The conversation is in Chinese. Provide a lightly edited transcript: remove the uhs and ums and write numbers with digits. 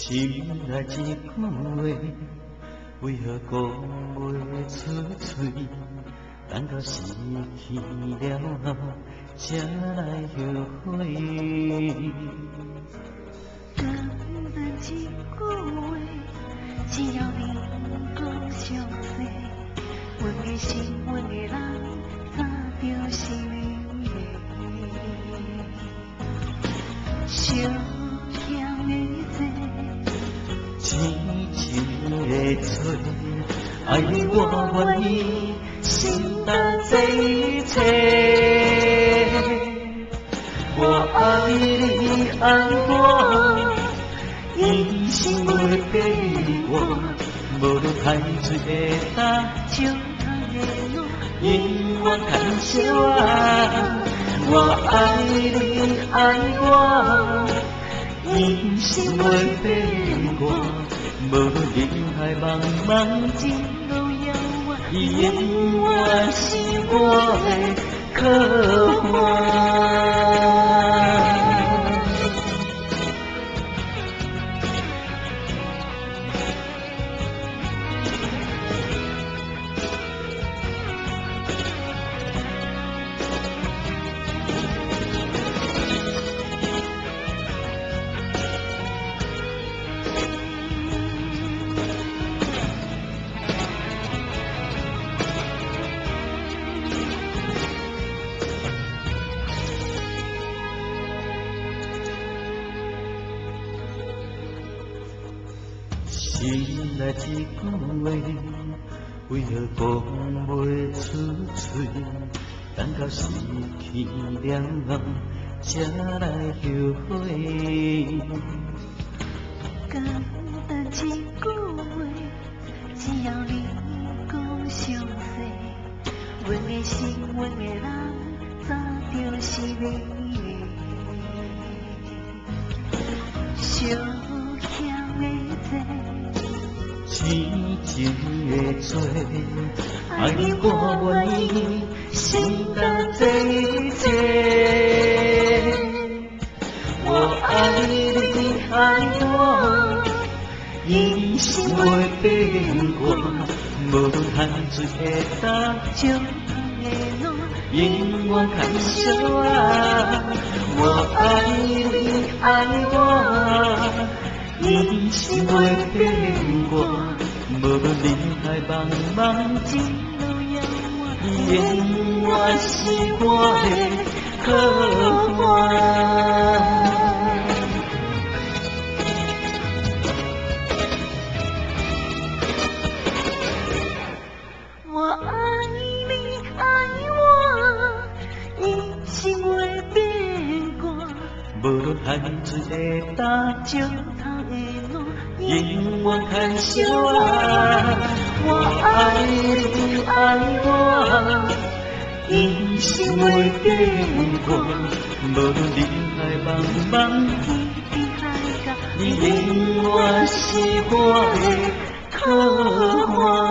心内一句话，为何讲袂出嘴？等到失去了后，才来后悔。简单一句话，只要你讲详细，阮的心，阮的人，早就是你的。相欠的债。痴情的嘴，爱你我愿意承担这一切。我爱你爱我，一生袂变我，无论海水会干，石头的路，永远牵手啊！我爱你爱我，一生袂变我。无论人海茫茫，前路遥远，永远是我的靠岸。心内一句话，为何讲袂出嘴？等到失去了后，才来后悔。简单一句话，只要你讲详细，阮的心，阮的人，早就是你的。相欠的债。痴情的罪，爱你我愿意承担这一切。我爱你爱我，一生袂变我，无论海水会干，石头的路，永远牵手啊！我爱你爱我，一生袂变我。无论人海茫茫，前路遥远，永远是我的靠岸。我爱你爱我，一生袂变过。无论海水会干，石头的路，永远牵手啊！我爱你爱我，一生袂变过。无论人海茫茫，天边海角，你永远是我的靠岸。